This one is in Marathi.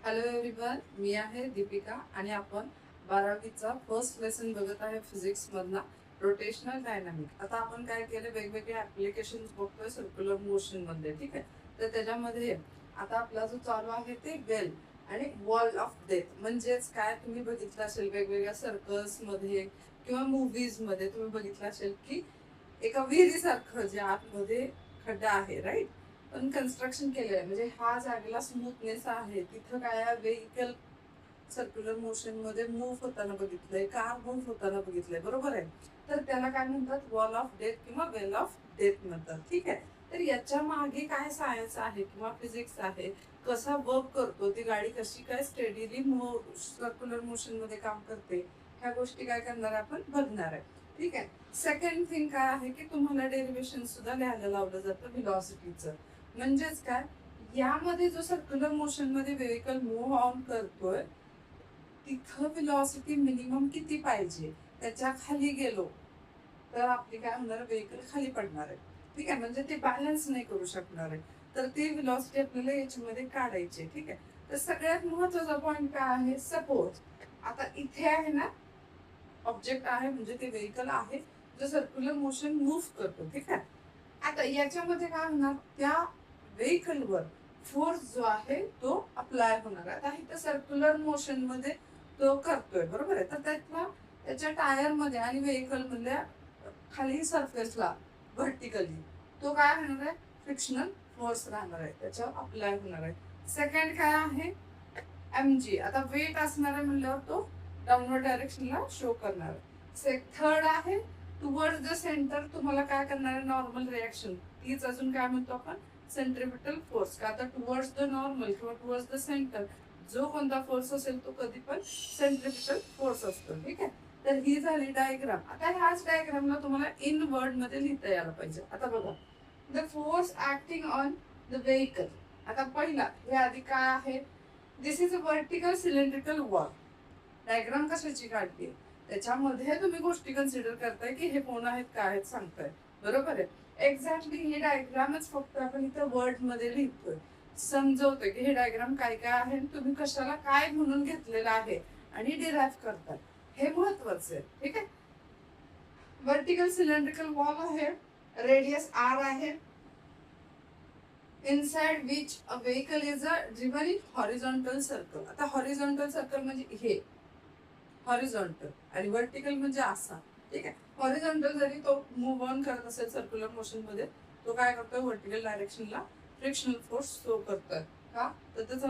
हॅलो एव्हरीवन, मी आहे दीपिका आणि आपण 12वीचा फर्स्ट लेसन बघत आहे फिजिक्स मधला रोटेशनल डायनामिक. आता आपण काय केलं, वेगवेगळे ऍप्लिकेशन्स बघतोय सर्क्युलर मोशन मध्ये. ठीक आहे, तर त्याच्यामध्ये आता आपला जो चालू आहे ते बेल आणि वॉल ऑफ डेथ. म्हणजेच काय, तुम्ही बघितलं असेल वेगवेगळ्या सर्कल्स मध्ये किंवा मूवीज मध्ये तुम्ही बघितलं असेल की एका विहिरीसारखं जे आतमध्ये खड्डा आहे, राईट, पण कन्स्ट्रक्शन केलंय. म्हणजे हा जागेला स्मूथनेस आहे, तिथं काय व्हेकल सर्क्युलर मोशन मध्ये मूव्ह होताना बघितलंय, कार मूव्ह होताना बघितलंय, बरोबर आहे. तर त्याला काय म्हणतात, वॉल ऑफ डेथ किंवा वेल ऑफ डेथ म्हणतात. ठीक आहे, तर याच्या मागे काय सायन्स आहे किंवा फिजिक्स आहे, कसा वर्क करतो, ती गाडी कशी काय स्टेडीली सर्क्युलर मोशन मध्ये काम करते, ह्या गोष्टी काय करणार आपण बघणार आहे. ठीक आहे, सेकंड थिंग काय आहे की तुम्हाला डेरिव्हेशन सुद्धा लिहायला लावलं जातं व्हेलॉसिटीचं. म्हणजेच काय, यामध्ये जो सर्क्युलर मोशन मध्ये व्हेकल मूव्ह ऑन करतोय तिथं व्हेलॉसिटी मिनिमम किती पाहिजे, त्याच्या खाली गेलो तर आपली काय होणार, व्हेकल खाली पडणार आहे. ठीक आहे, म्हणजे ते बॅलन्स नाही करू शकणार आहे. तर ती व्हेलॉसिटी आपल्याला याच्यामध्ये काढायची. ठीक आहे, तर सगळ्यात महत्वाचा पॉइंट काय आहे, सपोज आता इथे आहे ना ऑब्जेक्ट आहे, म्हणजे ते व्हेकल आहे जो सर्क्युलर मोशन मूव्ह करतो. ठीक आहे, आता याच्यामध्ये काय होणार, त्या व्हेकलवर फोर्स जो आहे तो अप्लाय होणार. आता इथं सर्क्युलर मोशन मध्ये तो करतोय, बरोबर आहे. तर त्याच्या टायर मध्ये आणि व्हेकल मधल्या खाली सरफेसला व्हर्टिकली तो काय होणार आहे, फ्रिक्शनल फोर्स राहणार आहे, त्याच्यावर अप्लाय होणार आहे. सेकंड काय आहे, mg. आता वेट असणार आहे म्हणल्यावर तो डाऊनवर्ड डायरेक्शनला शो करणार आहे. थर्ड आहे टुवर्ड्स द सेंटर, तुम्हाला काय करणार आहे, नॉर्मल रिॲक्शन. तीच अजून काय म्हणतो आपण, सेंट्रिपिटल फोर्स. का तर टुवर्ड्स द नॉर्मल किंवा टुवर्ड्स द सेंटर जो कोणता फोर्स असेल तो कधी पण सेंट्रिपिटल फोर्स असतो. ठीक आहे, तर ही झाली डायग्राम. आता ह्याच डायग्रामला तुम्हाला इन वर्ड मध्ये लिहिता यायला पाहिजे. आता बघा, the force acting on the vehicle. आता पहिला हे आधी काय आहे, this is a vertical cylindrical wall. Diagram कशाची काढली, त्याच्यामध्ये तुम्ही गोष्टी कन्सिडर करताय की हे कोण आहेत, काय आहेत सांगताय, बरोबर आहे. एक्झॅक्टली ही डायग्रामच फक्त आपण इथं वर्ड मध्ये लिहितोय, समजवतोय की हे डायग्राम काय काय आहे, तुम्ही कशाला काय म्हणून घेतलेलं आहे आणि डिराइव्ह करताय, हे महत्वाचं आहे. ठीक आहे, वर्टिकल सिलेंड्रिकल वॉल आहे, रेडियस r आहे, inside which a vehicle is a driven in horizontal circle. आता हॉरिझॉन्टल सर्कल म्हणजे हे हॉरिझॉन्टल आणि वर्टिकल म्हणजे असा. ठीक आहे, हॉरिझॉन्टल जरी तो मूव्ह ऑन करत असेल सर्क्युलर मोशन मध्ये, तो काय करतोय, व्हर्टिकल डायरेक्शनला फ्रिक्शनल फोर्स शो करतोय. का तर त्याचा